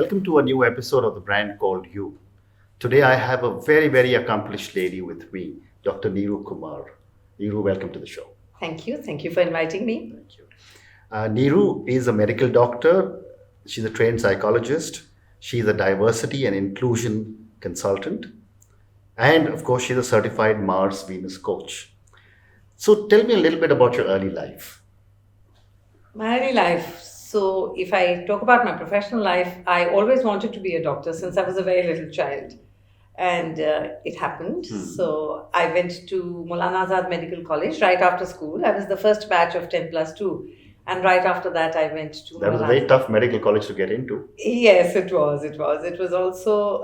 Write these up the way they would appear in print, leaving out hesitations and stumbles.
Welcome to a new episode of the brand called You. Today I have a very, very accomplished lady with me, Dr. Niru Kumar. Niru, welcome to the show. Thank you. Thank you for inviting me. Thank you. Niru is a medical doctor. She's a trained psychologist. She's a diversity and inclusion consultant. And of course, she's a certified Mars Venus coach. So tell me a little bit about your early life. My early life. So, if I talk about my professional life, I always wanted to be a doctor since I was a very little child. And it happened. So, I went to Maulana Azad Medical College right after school. I was the first batch of 10 plus 2. And right after that, I went to That was a very tough medical college to get into. Yes, it was. It was also,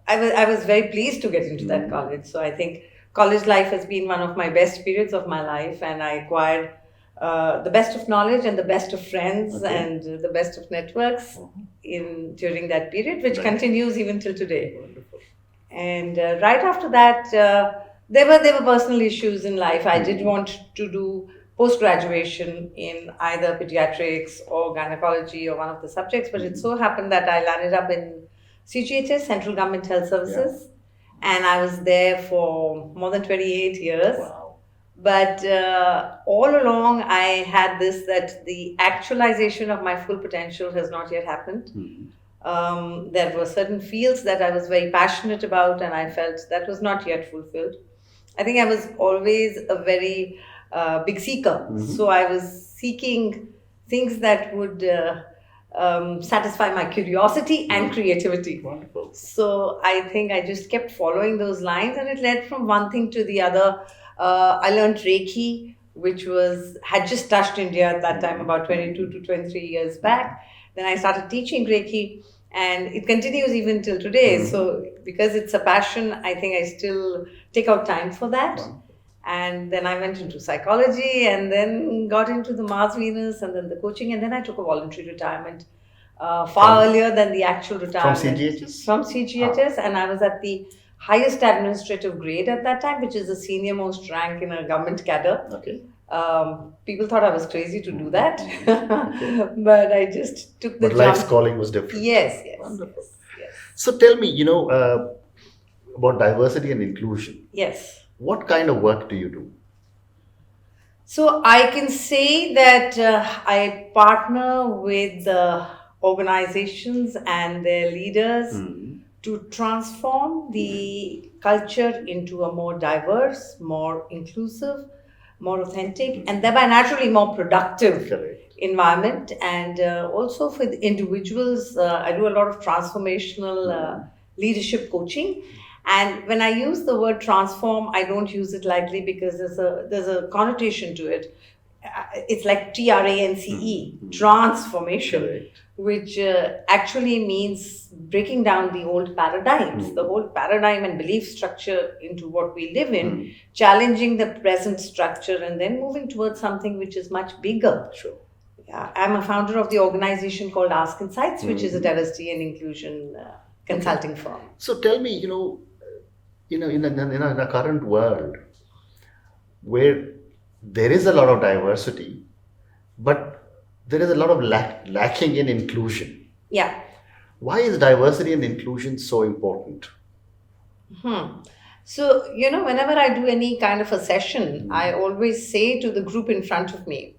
I was very pleased to get into that college. So, I think college life has been one of my best periods of my life. And I acquired the best of knowledge and the best of friends and the best of networks during that period, which continues even till today. Wonderful. And right after that, there were personal issues in life. I did want to do post graduation in either pediatrics or gynecology or one of the subjects, but it so happened that I landed up in CGHS, Central Government Health Services, and I was there for more than 28 years. Wow. But all along, I had this that the actualization of my full potential has not yet happened. There were certain fields that I was very passionate about, and I felt that was not yet fulfilled. I think I was always a very big seeker. So I was seeking things that would satisfy my curiosity and creativity. Wonderful. So I think I just kept following those lines, and it led from one thing to the other. I learned Reiki, which had just touched India at that time, about 22 to 23 years back. Then I started teaching Reiki, and it continues even till today. So because it's a passion, I think I still take out time for that. And then I went into psychology, and then got into the Mars Venus, and then the coaching, and then I took a voluntary retirement far earlier than the actual retirement. From CGHS? From CGHS, and I was at the highest administrative grade at that time, which is the senior most rank in a government cadre. Okay. People thought I was crazy to do that, but I just took the But jump. life's calling was different. Yes. Wonderful. Yes. So tell me, about diversity and inclusion. Yes. What kind of work do you do? So I can say that I partner with organizations and their leaders to transform the culture into a more diverse, more inclusive, more authentic, and thereby naturally more productive Correct. environment. And also for the individuals, I do a lot of transformational leadership coaching. And when I use the word transform, I don't use it lightly because there's a connotation to it. It's like TRANCE, transformation, Correct. which actually means breaking down the old paradigms, the old paradigm and belief structure into what we live in, challenging the present structure, and then moving towards something which is much bigger. Sure. Yeah, I'm a founder of the organization called Ask Insights, which is a diversity and inclusion consulting firm. So tell me, in a current world where there is a lot of diversity, but there is a lot of lacking in inclusion. Yeah. Why is diversity and inclusion so important? So, whenever I do any kind of a session, I always say to the group in front of me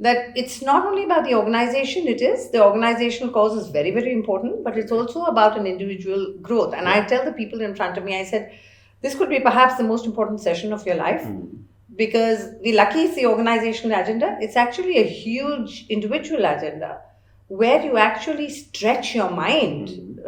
that it's not only about the organization, the organizational cause is very, very important, but it's also about an individual growth. And I tell the people in front of me, I said, this could be perhaps the most important session of your life. Because the lucky is the organizational agenda. It's actually a huge individual agenda where you actually stretch your mind.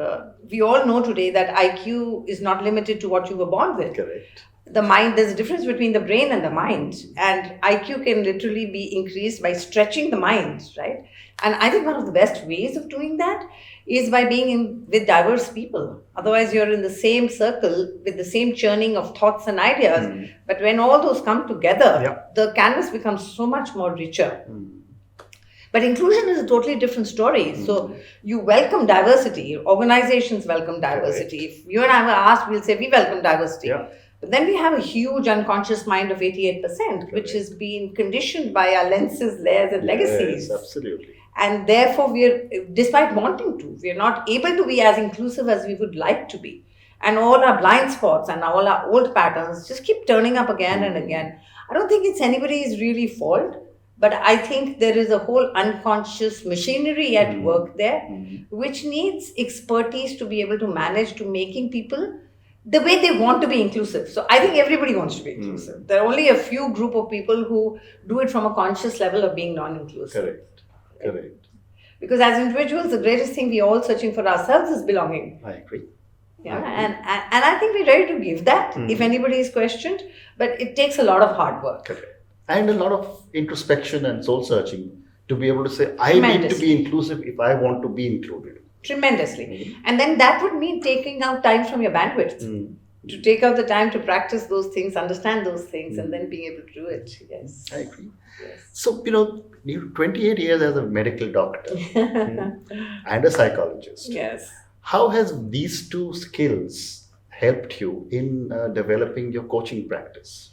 We all know today that IQ is not limited to what you were born with. Correct. The mind, there's a difference between the brain and the mind. And IQ can literally be increased by stretching the mind, right? And I think one of the best ways of doing that is by being with diverse people. Otherwise, you're in the same circle with the same churning of thoughts and ideas. But when all those come together, the canvas becomes so much more richer. But inclusion is a totally different story. So you welcome diversity. Organizations welcome diversity. Correct. If you and I were asked, we'll say we welcome diversity. Yeah. But then we have a huge unconscious mind of 88%, which has been conditioned by our lenses, layers, and legacies. Yes, absolutely. And therefore, despite wanting to, we are not able to be as inclusive as we would like to be. And all our blind spots and all our old patterns just keep turning up again and again. I don't think it's anybody's really fault, but I think there is a whole unconscious machinery at work there, which needs expertise to be able to manage to making people the way they want to be inclusive. So I think everybody wants to be inclusive. There are only a few group of people who do it from a conscious level of being non-inclusive. Correct. Because as individuals, the greatest thing we are all searching for ourselves is belonging. I agree. Yeah, and I think we're ready to give that if anybody is questioned, but it takes a lot of hard work. Correct. And a lot of introspection and soul searching to be able to say, I need to be inclusive if I want to be included. Tremendously. And then that would mean taking out time from your bandwidth. To take out the time to practice those things, understand those things, and then being able to do it. Yes. I agree. Yes. So, you're 28 years as a medical doctor and a psychologist. Yes. How has these two skills helped you in developing your coaching practice?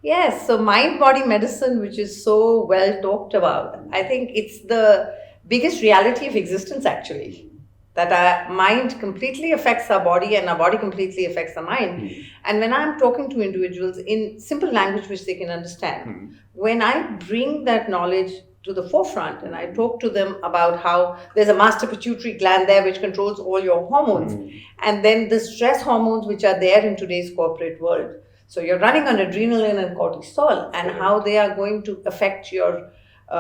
Yes, so mind-body medicine, which is so well talked about, I think it's the biggest reality of existence actually. That our mind completely affects our body and our body completely affects the mind. And when I'm talking to individuals in simple language which they can understand, when I bring that knowledge to the forefront and I talk to them about how there's a master pituitary gland there which controls all your hormones, and then the stress hormones which are there in today's corporate world. So you're running on adrenaline and cortisol, and how they are going to affect your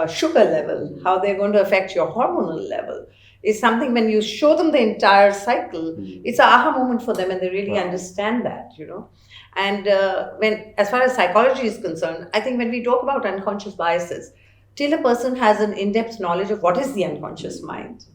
sugar level, how they're going to affect your hormonal level, is something when you show them the entire cycle, it's an aha moment for them and they really understand that, And as far as psychology is concerned, I think when we talk about unconscious biases, till a person has an in-depth knowledge of what is the unconscious mind,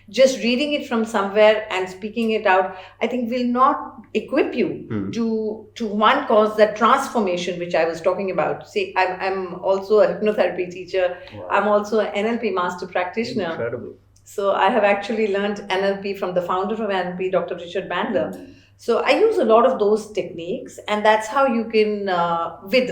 just reading it from somewhere and speaking it out, I think will not equip you to one cause, that transformation which I was talking about. See, I'm also a hypnotherapy teacher. Wow. I'm also an NLP master practitioner. Incredible. So I have actually learned NLP from the founder of NLP, Dr. Richard Bandler. So I use a lot of those techniques, and that's how you can, with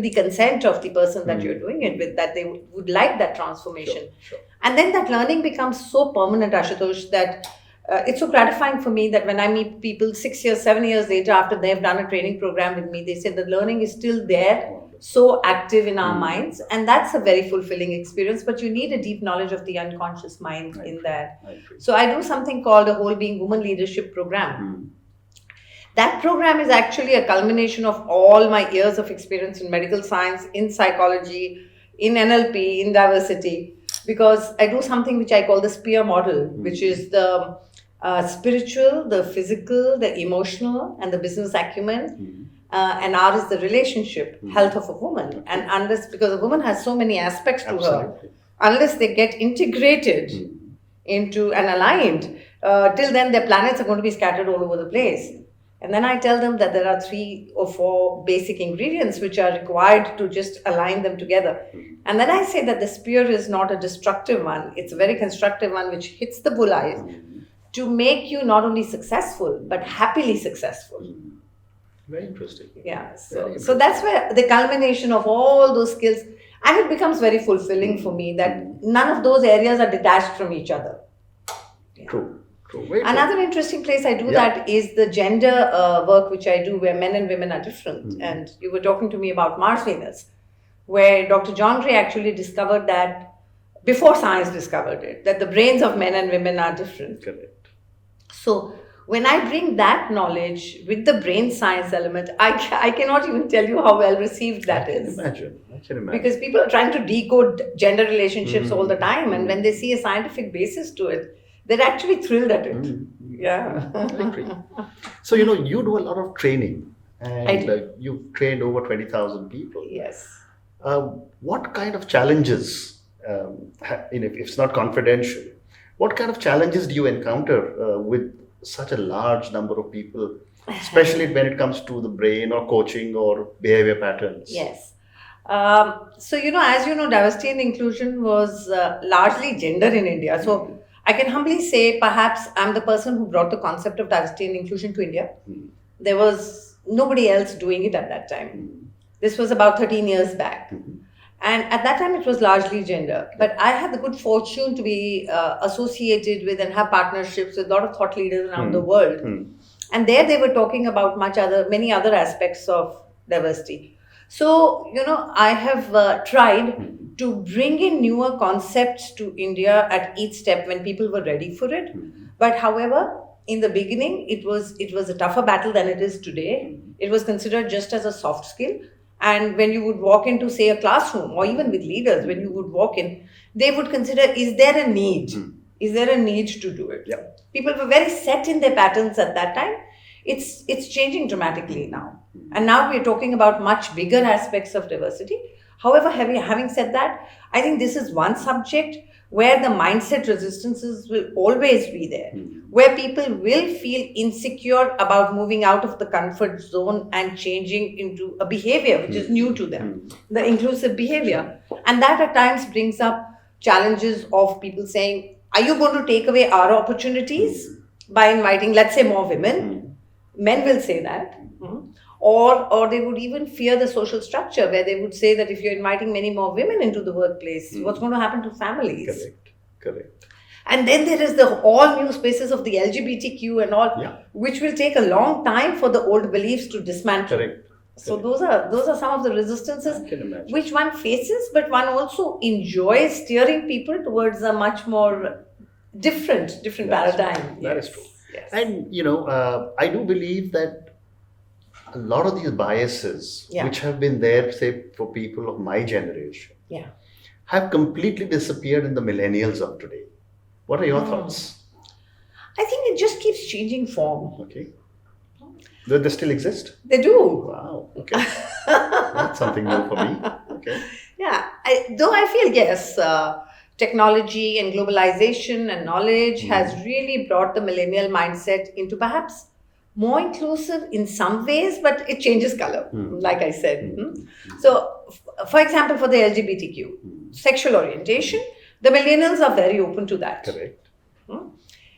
the consent of the person that you're doing it with, that they would like that transformation. Sure. And then that learning becomes so permanent, Ashutosh, that it's so gratifying for me that when I meet people 6 years, 7 years later after they've done a training program with me, they say the learning is still there, so active in our minds, and that's a very fulfilling experience. But you need a deep knowledge of the unconscious mind in that. So I do something called a Whole Being Woman Leadership Program. That program is actually a culmination of all my years of experience in medical science, in psychology, in NLP, in diversity, because I do something which I call the SPEAR model, which is the spiritual, the physical, the emotional, and the business acumen. And R is the relationship, health of a woman. And because a woman has so many aspects to her, unless they get integrated into and aligned, till then their planets are going to be scattered all over the place. And then I tell them that there are 3 or 4 basic ingredients which are required to just align them together. And then I say that the spear is not a destructive one, it's a very constructive one which hits the bullseye to make you not only successful, but happily successful. Very interesting. Yeah, so that's where the culmination of all those skills, and it becomes very fulfilling for me that none of those areas are detached from each other. Yeah. True. Another interesting place I do that is the gender work which I do, where men and women are different. And you were talking to me about Mars Venus, where Dr. John Gray actually discovered that, before science discovered it, that the brains of men and women are different. Correct. So when I bring that knowledge with the brain science element, I cannot even tell you how well received that is. I can imagine. Because people are trying to decode gender relationships all the time, and when they see a scientific basis to it, they're actually thrilled at it. Yeah. I agree. So, you do a lot of training, and you've trained over 20,000 people. Yes. What kind of challenges, if it's not confidential, what kind of challenges do you encounter with such a large number of people, especially when it comes to the brain or coaching or behavior patterns? Yes. So, as you know, diversity and inclusion was largely gender in India. So, I can humbly say perhaps I'm the person who brought the concept of diversity and inclusion to India. There was nobody else doing it at that time. This was about 13 years back. And at that time, it was largely gender. But I had the good fortune to be associated with and have partnerships with a lot of thought leaders around the world. And there they were talking about many other aspects of diversity. So, I have tried to bring in newer concepts to India at each step when people were ready for it. But however, in the beginning, it was a tougher battle than it is today. It was considered just as a soft skill. And when you would walk into, say, a classroom, or even with leaders, when you would walk in, they would consider, is there a need? Is there a need to do it? Yeah. People were very set in their patterns at that time. It's changing dramatically now. And now we're talking about much bigger aspects of diversity. However, having said that, I think this is one subject where the mindset resistances will always be there, where people will feel insecure about moving out of the comfort zone and changing into a behavior which is new to them, the inclusive behavior. And that at times brings up challenges of people saying, are you going to take away our opportunities by inviting, let's say, more women? Men will say that. Or they would even fear the social structure, where they would say that if you're inviting many more women into the workplace, what's going to happen to families? Correct. And then there is the all new spaces of the LGBTQ and all, which will take a long time for the old beliefs to dismantle. Correct. So those are some of the resistances which one faces, but one also enjoys steering people towards a much more different paradigm. That is true. Yes. And I do believe that a lot of these biases, which have been there, say, for people of my generation, have completely disappeared in the millennials of today. What are your thoughts? I think it just keeps changing form. Okay. Do they still exist? They do. Wow. Okay. That's something new for me. Okay. Yeah. Though I feel, yes, technology and globalization and knowledge has really brought the millennial mindset into perhaps more inclusive in some ways, but it changes color, like I said. So, for example, for the LGBTQ, sexual orientation, the millennials are very open to that. Correct.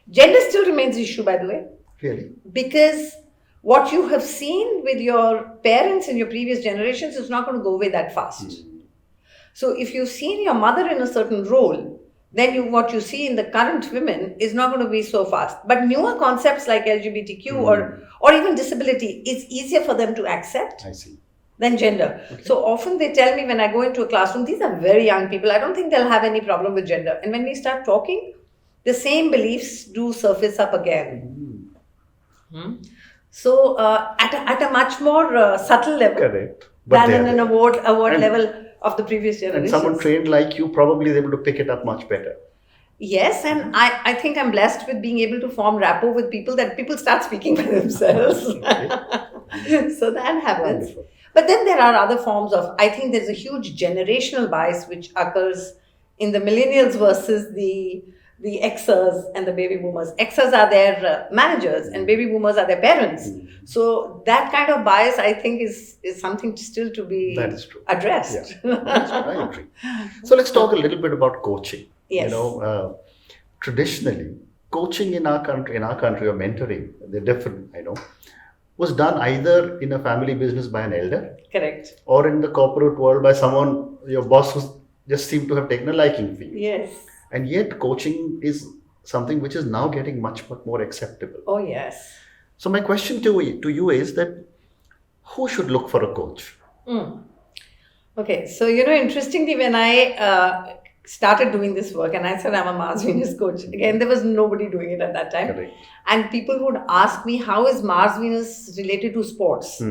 Gender still remains an issue, by the way. Really? Because what you have seen with your parents in your previous generations is not going to go away that fast. So if you've seen your mother in a certain role, then what you see in the current women is not going to be so fast. But newer concepts like LGBTQ or even disability is easier for them to accept than gender. Okay. So often they tell me when I go into a classroom, these are very young people, I don't think they'll have any problem with gender. And when we start talking, the same beliefs do surface up again. So at a much more subtle level, than in an award level of the previous generation. And someone trained like you probably is able to pick it up much better. Yes, and I think I'm blessed with being able to form rapport with people that people start speaking by themselves. So that happens. Wonderful. But then there are other forms of, I think there's a huge generational bias which occurs in the millennials versus the Xers and the baby boomers. Xers are their managers and baby boomers are their parents. So that kind of bias, I think, is something still to be addressed. Yeah. I agree. So let's talk a little bit about coaching. Yes. Traditionally, coaching in our country or mentoring, they're different, was done either in a family business by an elder. Correct. Or in the corporate world by someone, your boss who just seemed to have taken a liking for you. Yes. And yet coaching is something which is now getting much more acceptable. Oh, yes. So my question to you is that who should look for a coach? Okay, so interestingly, when I started doing this work and I said I'm a Mars Venus coach, again, there was nobody doing it at that time. Correct. And people would ask me, how is Mars Venus related to sports?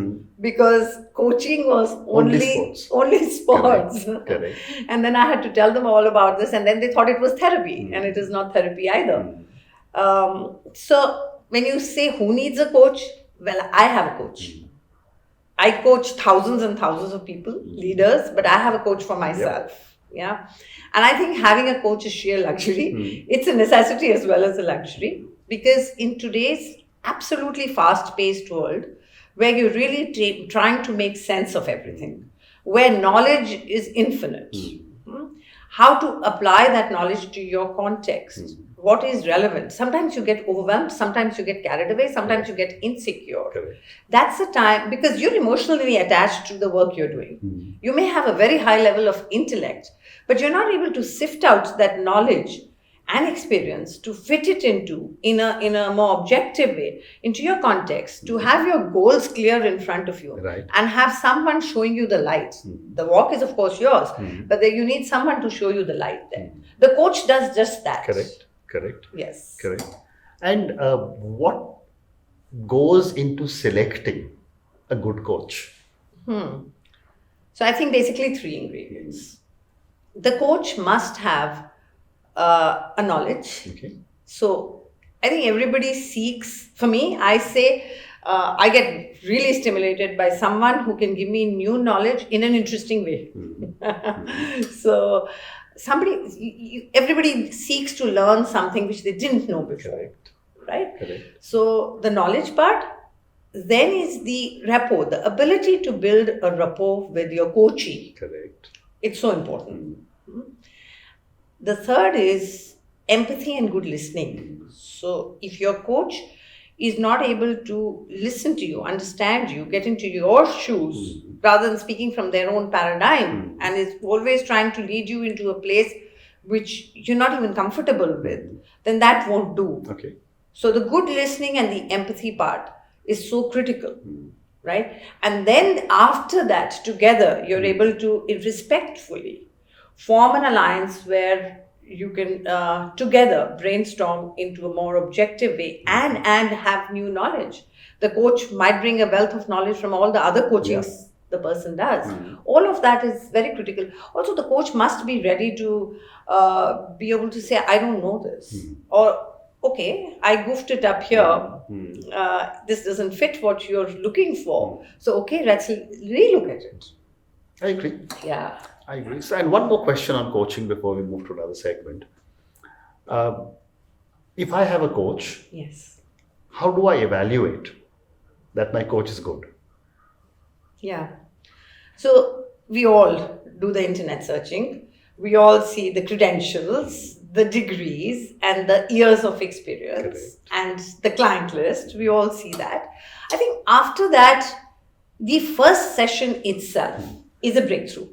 Because coaching was only sports. Correct. And then I had to tell them all about this, and then they thought it was therapy, and it is not therapy either. So when you say who needs a coach, well, I have a coach. I coach thousands and thousands of people, leaders, but I have a coach for myself. Yeah. And I think having a coach is sheer luxury. It's a necessity as well as a luxury, because in today's absolutely fast-paced world, where you're really trying to make sense of everything, where knowledge is infinite, how to apply that knowledge to your context, what is relevant. Sometimes you get overwhelmed, sometimes you get carried away, sometimes you get insecure. Correct. That's the time, because you're emotionally attached to the work you're doing. Hmm. You may have a very high level of intellect, but you're not able to sift out that knowledge and experience to fit it into in a more objective way into your context, to have your goals clear in front of you, Right. and have someone showing you the light. The walk is of course yours, but then you need someone to show you the light there. The coach does just that. Correct. Yes. Correct. And what goes into selecting a good coach? So I think basically three ingredients. The coach must have a knowledge. Okay. So I think everybody seeks, for me, I say, I get really stimulated by someone who can give me new knowledge in an interesting way. So everybody seeks to learn something which they didn't know before. Correct. Right? Correct. So the knowledge part, then is the rapport, the ability to build a rapport with your coachee. Correct. It's so important. The third is empathy and good listening. So if your coach is not able to listen to you, understand you, get into your shoes, rather than speaking from their own paradigm, and is always trying to lead you into a place which you're not even comfortable with, then that won't do. Okay. So the good listening and the empathy part is so critical, right? And then after that, together, you're able to respectfully form an alliance where you can together brainstorm into a more objective way and have new knowledge. The coach might bring a wealth of knowledge from all the other coachings the person does. All of that is very critical. Also, the coach must be ready to be able to say, I don't know this. Or, okay, I goofed it up here. This doesn't fit what you're looking for. So, okay, let's relook at it. I agree. Yeah. I agree. So, and one more question on coaching before we move to another segment. If I have a coach, Yes. how do I evaluate that my coach is good? Yeah. So we all do the internet searching. We all see the credentials, the degrees, and the years of experience, and the client list. We all see that. I think after that, the first session itself is a breakthrough.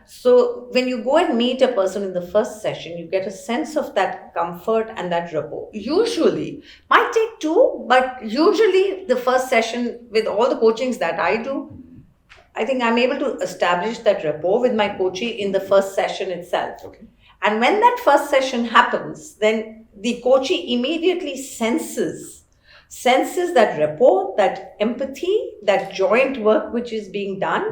So when you go and meet a person in the first session, you get a sense of that comfort and that rapport. Usually, might take two, but usually the first session with all the coachings that I do, I think I'm able to establish that rapport with my coachee in the first session itself. Okay. And when that first session happens, then the coachee immediately senses that rapport, that empathy, that joint work which is being done,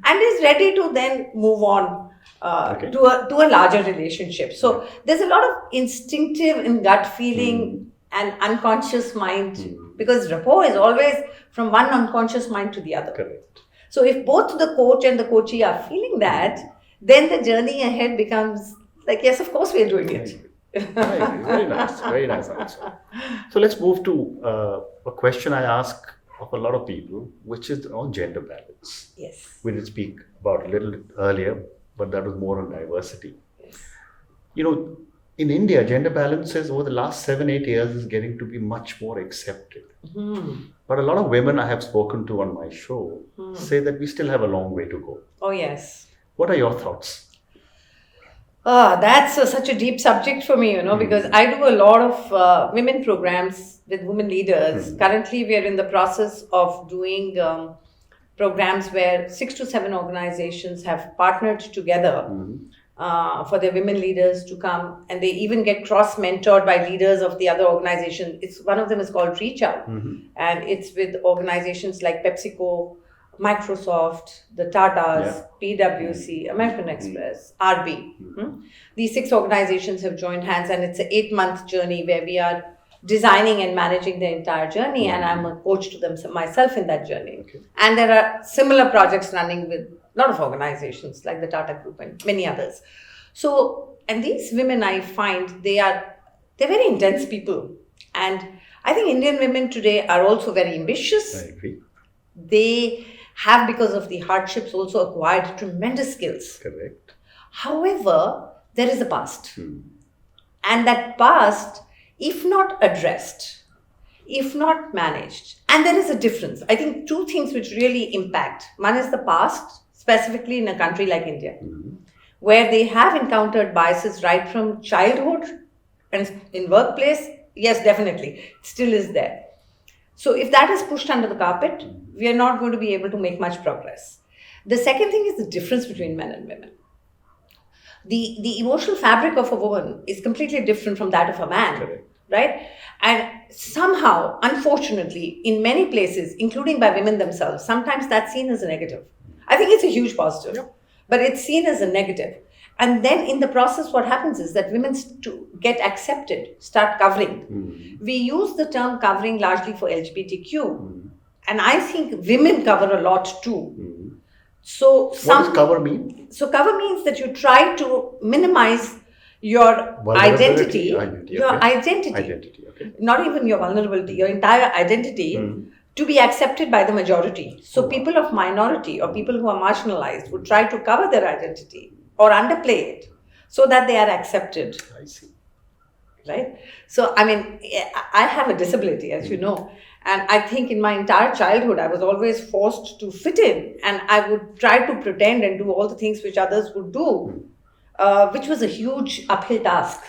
and is ready to then move on to a larger relationship. So there's a lot of instinctive and gut feeling and unconscious mind, because rapport is always from one unconscious mind to the other. Correct. So if both the coach and the coachee are feeling that, then the journey ahead becomes like, yes, of course we are doing it. I agree. Very nice answer. So let's move to a question I ask of a lot of people, which is on gender balance. Yes. We did speak about it a little earlier, but that was more on diversity. Yes. You know, in India, gender balance is over the last 7-8 years is getting to be much more accepted. But a lot of women I have spoken to on my show say that we still have a long way to go. Oh, yes. What are your thoughts? That's such a deep subject for me, because I do a lot of women programs with women leaders. Currently, we are in the process of doing programs where 6 to 7 organizations have partnered together for their women leaders to come, and they even get cross-mentored by leaders of the other organization. One of them is called Reach Out, and it's with organizations like PepsiCo, Microsoft, the Tatas, PwC, American Express, RB. These 6 organizations have joined hands, and it's an 8-month journey where we are designing and managing the entire journey, and I'm a coach to them myself in that journey. And there are similar projects running with a lot of organizations like the Tata Group and many others. So, and these women, I find they're very intense people, and I think Indian women today are also very ambitious. I agree. They have, because of the hardships, also acquired tremendous skills. Correct. However, there is a past. And that past, if not addressed, if not managed, and there is a difference. I think two things which really impact. One is the past, specifically in a country like India, where they have encountered biases right from childhood and in workplace. Yes, definitely, it still is there. So if that is pushed under the carpet, we are not going to be able to make much progress. The second thing is the difference between men and women. The emotional fabric of a woman is completely different from that of a man. Correct. Right? And somehow, unfortunately, in many places, including by women themselves, sometimes that's seen as a negative. I think it's a huge positive, but it's seen as a negative. And then in the process, what happens is that women to get accepted, start covering. We use the term covering largely for LGBTQ, and I think women cover a lot too. So What does cover mean? So cover means that you try to minimize your Vulnerability, identity, Identity, okay. not even your vulnerability, your entire identity to be accepted by the majority. So people of minority or people who are marginalized would try to cover their identity or underplay it so that they are accepted. I see. Right? So, I mean, I have a disability, as you know, and I think in my entire childhood, I was always forced to fit in, and I would try to pretend and do all the things which others would do, which was a huge uphill task.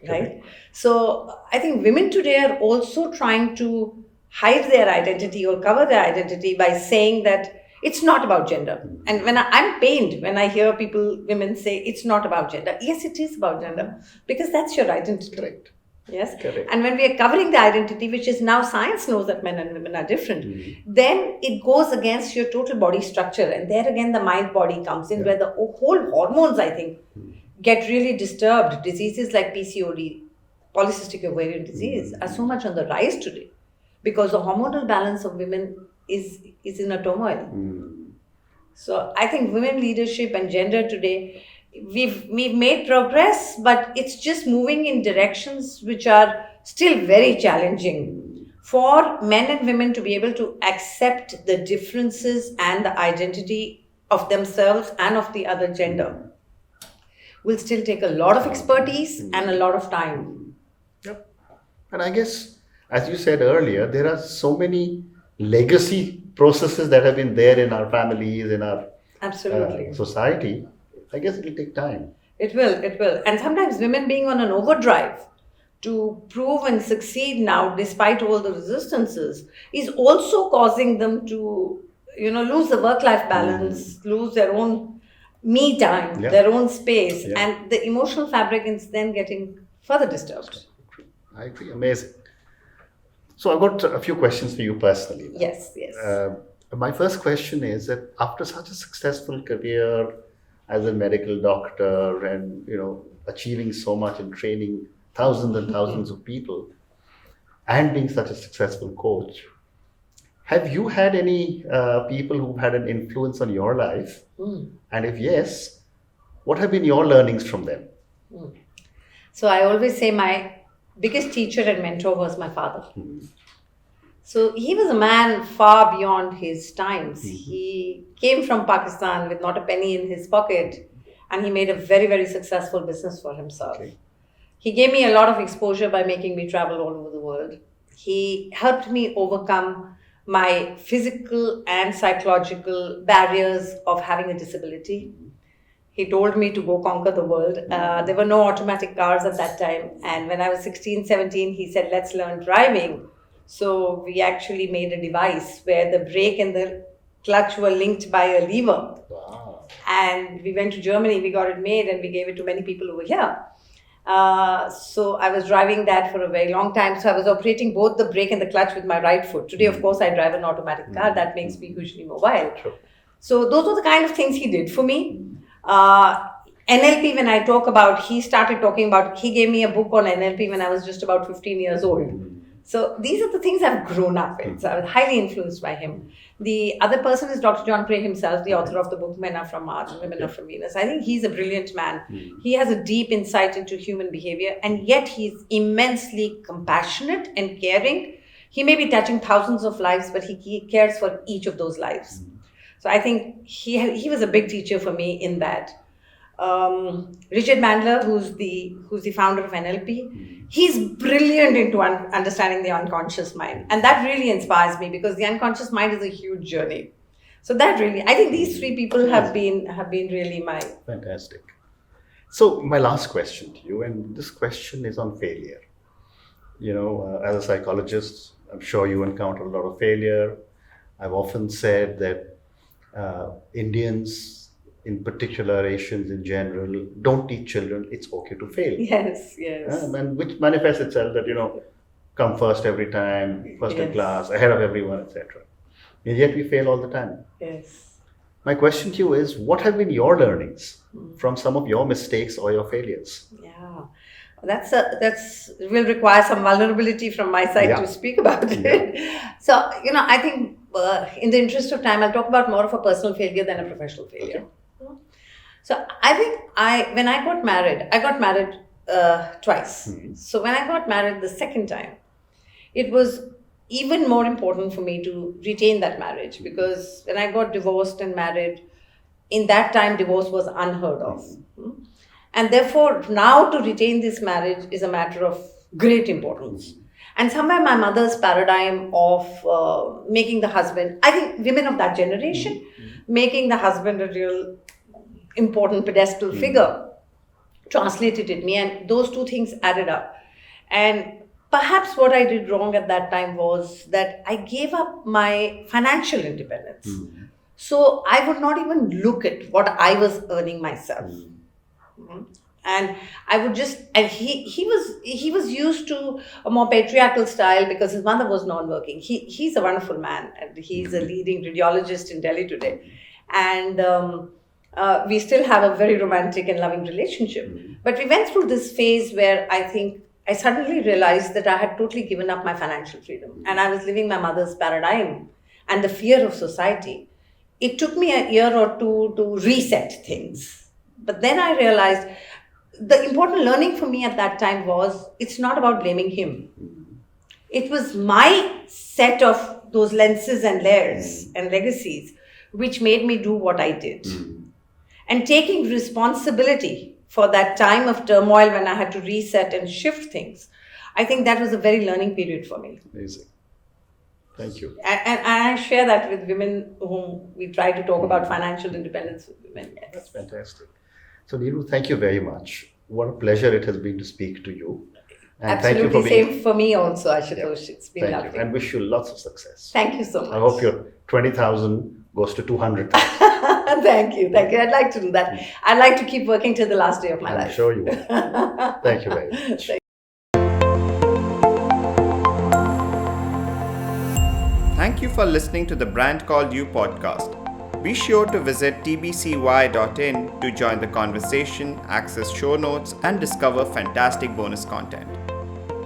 Right? So, I think women today are also trying to hide their identity or cover their identity by saying that it's not about gender. And when I'm pained when I hear women say it's not about gender. Yes, it is about gender, because that's your identity. Correct. Yes. Correct. And when we are covering the identity, which is now science knows that men and women are different, then it goes against your total body structure. And there again, the mind body comes in, where the whole hormones, I think, get really disturbed. Diseases like PCOD, polycystic ovarian disease, are so much on the rise today because the hormonal balance of women is in a turmoil. So I think women leadership and gender today, we've made progress, but it's just moving in directions which are still very challenging for men and women to be able to accept the differences and the identity of themselves and of the other gender. Will still take a lot of expertise and a lot of time. Yep. And I guess, as you said earlier, there are so many legacy processes that have been there in our families, in our Absolutely. Society. I guess it will take time. It will. And sometimes women being on an overdrive to prove and succeed now, despite all the resistances, is also causing them to, lose the work-life balance, lose their own me time, their own space, and the emotional fabric is then getting further disturbed. I agree. Amazing. So I've got a few questions for you personally. Yes. My first question is that after such a successful career as a medical doctor and, achieving so much and training thousands and thousands of people and being such a successful coach, have you had any people who had an influence on your life? And if yes, what have been your learnings from them? So I always say my biggest teacher and mentor was my father. So he was a man far beyond his times. He came from Pakistan with not a penny in his pocket, and he made a very, very successful business for himself. He gave me a lot of exposure by making me travel all over the world. He helped me overcome my physical and psychological barriers of having a disability. He told me to go conquer the world. There were no automatic cars at that time. And when I was 16, 17, he said, let's learn driving. So we actually made a device where the brake and the clutch were linked by a lever. Wow. And we went to Germany, we got it made, and we gave it to many people over here. So I was driving that for a very long time. So I was operating both the brake and the clutch with my right foot. Today, of course, I drive an automatic car. That makes me hugely mobile. So those were the kind of things he did for me. NLP, when I talk about, he started talking about, he gave me a book on NLP when I was just about 15 years old. So these are the things I've grown up with. So I was highly influenced by him. The other person is Dr. John Gray himself, the author of the book Men Are From Mars and Women Are From Venus. I think he's a brilliant man. He has a deep insight into human behavior, and yet he's immensely compassionate and caring. He may be touching thousands of lives, but he cares for each of those lives. So I think he was a big teacher for me in that. Richard Bandler, who's the founder of NLP, he's brilliant into understanding the unconscious mind, and that really inspires me because the unconscious mind is a huge journey. So that really, I think these three people have been really my Fantastic. So my last question to you, and this question is on failure. As a psychologist, I'm sure you encounter a lot of failure. I've often said that Indians, in particular Asians in general, don't teach children it's okay to fail. yes. And which manifests itself that, come first every time, first in class, ahead of everyone, etc. And yet we fail all the time. Yes. My question to you is, what have been your learnings from some of your mistakes or your failures? Yeah. That's will require some vulnerability from my side to speak about it. So, I think in the interest of time, I'll talk about more of a personal failure than a professional failure. Okay. So I think when I got married twice. So when I got married the second time, it was even more important for me to retain that marriage, because when I got divorced and married, in that time, divorce was unheard of. And therefore, now to retain this marriage is a matter of great importance. And somewhere my mother's paradigm of making the husband, I think women of that generation, making the husband a real important pedestal figure, translated in me. And those two things added up. And perhaps what I did wrong at that time was that I gave up my financial independence. So I would not even look at what I was earning myself. And I would just, and he was used to a more patriarchal style because his mother was non-working. He's a wonderful man, and he's a leading radiologist in Delhi today. And we still have a very romantic and loving relationship. But we went through this phase where I think I suddenly realized that I had totally given up my financial freedom, and I was living my mother's paradigm and the fear of society. It took me a year or two to reset things. But then I realized the important learning for me at that time was it's not about blaming him. It was my set of those lenses and layers and legacies which made me do what I did. And taking responsibility for that time of turmoil when I had to reset and shift things, I think that was a very learning period for me. Amazing. Thank you. And I share that with women whom we try to talk about financial independence with women. Yes. That's fantastic. So Niru, thank you very much. What a pleasure it has been to speak to you. And absolutely, thank you same for me also, Ashutosh. It's been lovely. You. And wish you lots of success. Thank you so much. I hope your 20,000 goes to 200,000. Thank you. I'd like to do that. I'd like to keep working till the last day of my life. I'm sure you will. Thank you very much. Thank you for listening to the Brand Called You podcast. Be sure to visit tbcy.in to join the conversation, access show notes, and discover fantastic bonus content.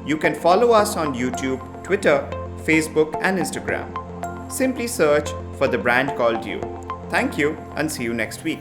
You can follow us on YouTube, Twitter, Facebook, and Instagram. Simply search for The Brand Called You. Thank you, and see you next week.